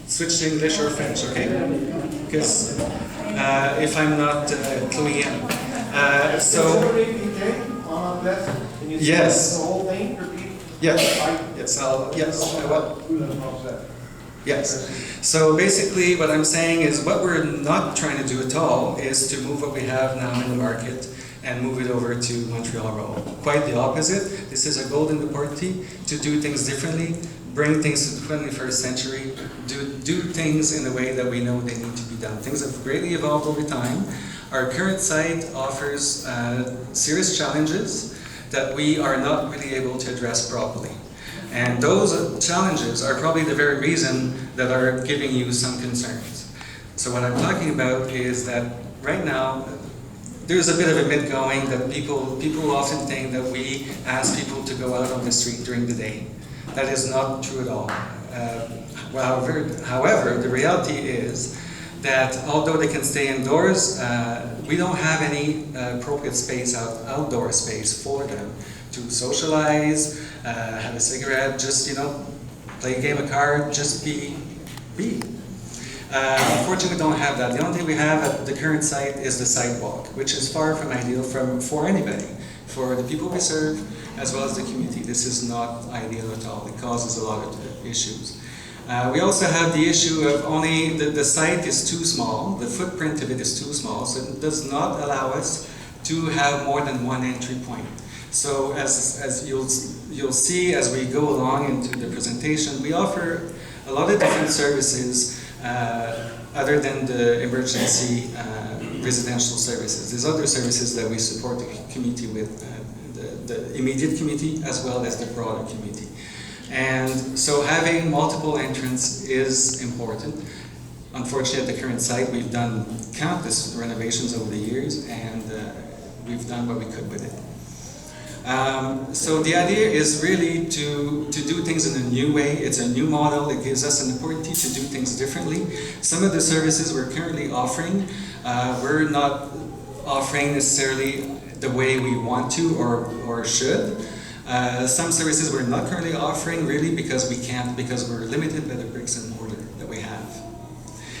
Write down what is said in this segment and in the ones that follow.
switch to English or French, okay? Because if I'm not cluing in. Yes. The whole thing, repeat? Yes. Yes. So basically what I'm saying is what we're not trying to do at all is to move what we have now in the market and move it over to Montreal Road. Quite the opposite. This is a golden opportunity to do things differently, bring things to the 21st century, do things in the way that we know they need to be done. Things have greatly evolved over time. Our current site offers serious challenges that we are not really able to address properly. And those challenges are probably the very reason that are giving you some concerns. So what I'm talking about is that right now, there's a bit of a myth going that people often think that we ask people to go out on the street during the day. That is not true at all. However, the reality is that although they can stay indoors, we don't have any appropriate space, outdoor space for them to socialize, have a cigarette, just, play a game of cards, just be. Unfortunately, we don't have that. The only thing we have at the current site is the sidewalk, which is far from ideal for anybody, for the people we serve, as well as the community. This is not ideal at all. It causes a lot of issues. We also have the issue of only the site is too small, the footprint of it is too small, so it does not allow us to have more than one entry point. So as you'll see as we go along into the presentation, we offer a lot of different services other than the emergency residential services. There's other services that we support the community with, the immediate community as well as the broader community. And so having multiple entrants is important. Unfortunately, at the current site, we've done countless renovations over the years, and we've done what we could with it. So the idea is really to do things in a new way. It's a new model. It gives us an opportunity to do things differently. Some of the services we're currently offering, we're not offering necessarily the way we want to or should. Some services we're not currently offering really because we can't, because we're limited by the bricks and mortar that we have.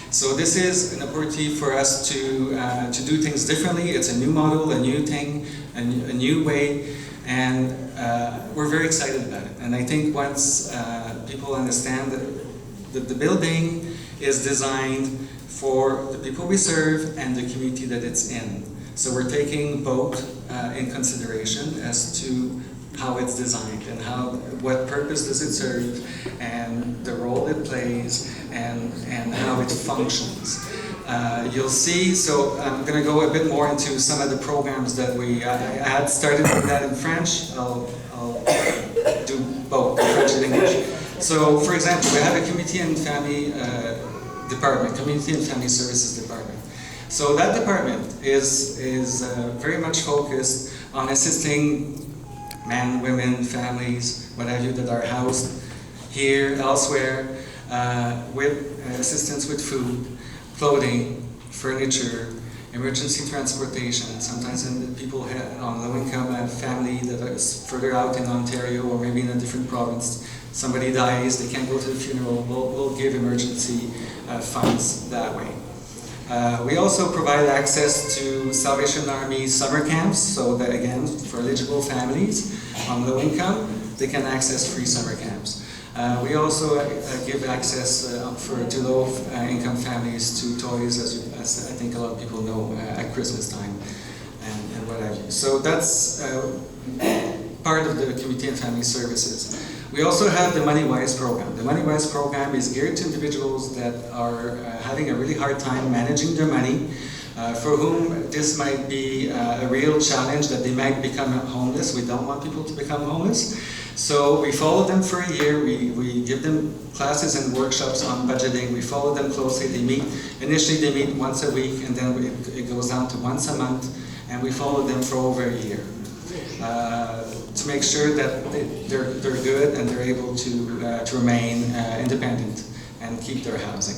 So this is an opportunity for us to do things differently. It's a new model, a new thing, a new way, and we're very excited about it. And I think once people understand that the building is designed for the people we serve and the community that it's in. So we're taking both in consideration as to how it's designed and what purpose does it serve and the role it plays and how it functions. You'll see, so I'm going to go a bit more into some of the programs that I had started with that in French. I'll do both, French and English. So for example, we have a community and family department, community and family services department. So that department is very much focused on assisting men, women, families, what have you, that are housed here, elsewhere, with assistance with food, clothing, furniture, emergency transportation. Sometimes people on low income have family that is further out in Ontario or maybe in a different province. Somebody dies, they can't go to the funeral, we'll give emergency funds that way. We also provide access to Salvation Army summer camps, so that again, for eligible families on low income, they can access free summer camps. We also give access to low income families to toys, as I think a lot of people know, at Christmas time and what have you. So that's part of the community and family services. We also have the MoneyWise program. The MoneyWise program is geared to individuals that are having a really hard time managing their money, for whom this might be a real challenge, that they might become homeless. We don't want people to become homeless. So we follow them for a year. We give them classes and workshops on budgeting. We follow them closely. Initially they meet once a week, and then it goes down to once a month, and we follow them for over a year. To make sure that they're good and they're able to remain independent and keep their housing.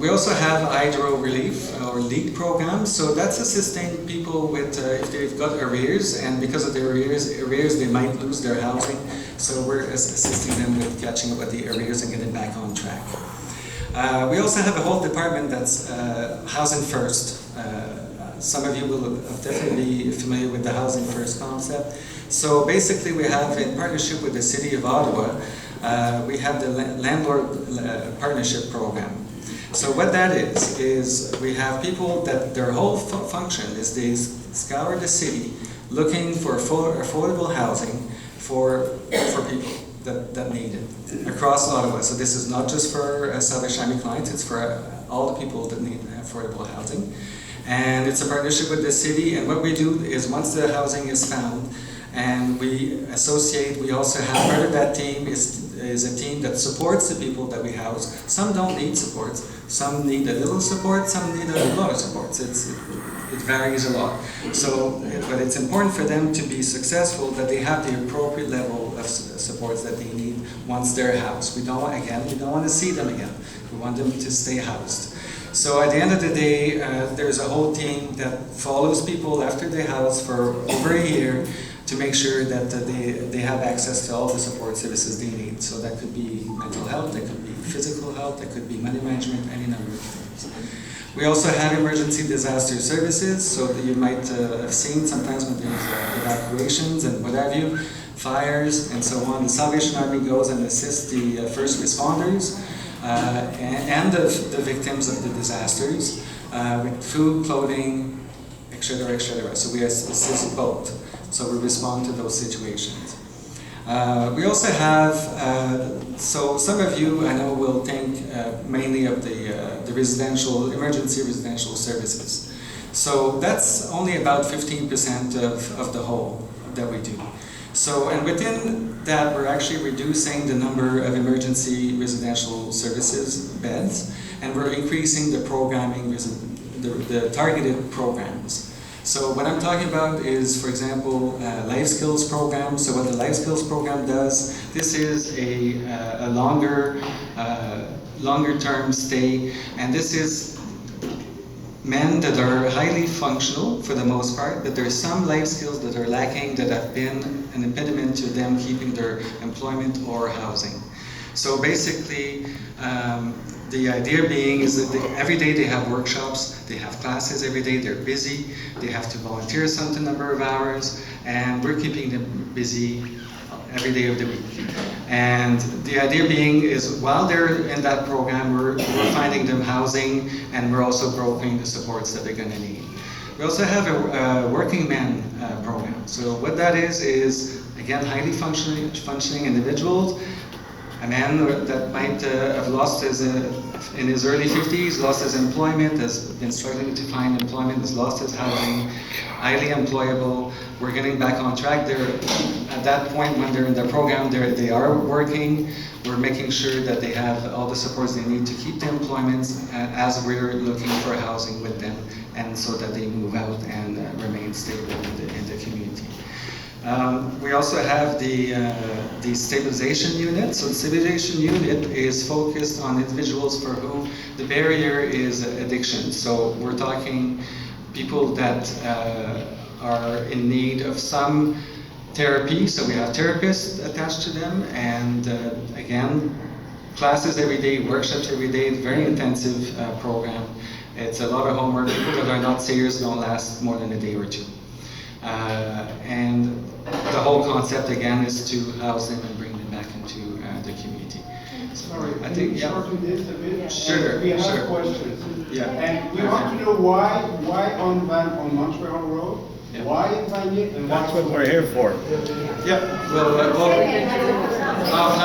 We also have Hydro Relief or LEAD program, so that's assisting people with if they've got arrears, and because of their arrears they might lose their housing, so we're assisting them with catching up with the arrears and getting back on track. We also have a whole department that's Housing First. Some of you will definitely be familiar with the Housing First concept. So basically we have, in partnership with the City of Ottawa, we have the Landlord Partnership Program. So what that is we have people that their whole function is they scour the city looking for affordable housing for people that need it across Ottawa. So this is not just for Salvation clients, it's for all the people that need affordable housing. And it's a partnership with the city, and what we do is once the housing is found and we associate, we also have part of that team is a team that supports the people that we house. Some don't need support, some need a little support, some need a lot of support. It varies a lot. So, but it's important for them to be successful that they have the appropriate level of supports that they need once they're housed. We don't want to see them again. We want them to stay housed. So at the end of the day, there's a whole team that follows people after they house for over a year to make sure that they have access to all the support services they need. So that could be mental health, that could be physical health, that could be money management, any number of things. We also have emergency disaster services, so that you might have seen sometimes when there's evacuations and what have you, fires and so on. The Salvation Army goes and assists the first responders and the victims of the disasters with food, clothing, etc., etc. So we assist both. So we respond to those situations. We also have, so some of you I know will think mainly of the emergency residential services. So that's only about 15% of the whole that we do. So, and within that, we're actually reducing the number of emergency residential services beds, and we're increasing the programming, the targeted programs. So what I'm talking about is, for example, life skills program. So what the life skills program does, this is a longer term stay, and this is men that are highly functional for the most part, but there are some life skills that are lacking that have been an impediment to them keeping their employment or housing. So basically, the idea being is that every day they have workshops, they have classes every day, they're busy, they have to volunteer a certain number of hours, and we're keeping them busy every day of the week. And the idea being is while they're in that program, we're finding them housing, and we're also brokering the supports that they're going to need. We also have a working men program. So what that is again, highly functioning individuals. A man that might have lost in his early 50s, lost his employment, has been struggling to find employment, has lost his housing, highly employable. We're getting back on track. At that point when they're in the program, they are working. We're making sure that they have all the supports they need to keep the employment as we're looking for housing with them, and so that they move out and remain stable in the community. We also have the stabilization unit. So the stabilization unit is focused on individuals for whom the barrier is addiction. So we're talking people that are in need of some therapy. So we have therapists attached to them, and again, classes every day, workshops every day, very intensive program. It's a lot of homework. People that are not serious don't last more than a day or two. And the whole concept again is to house them and bring them back into the community. Sorry, I think, yeah. shorten this a bit? Sure, we have sure. questions. Yeah. And we want to know why on Montreal Road, Yeah. why in Vanier, and That's what we're here for. Yeah. Well,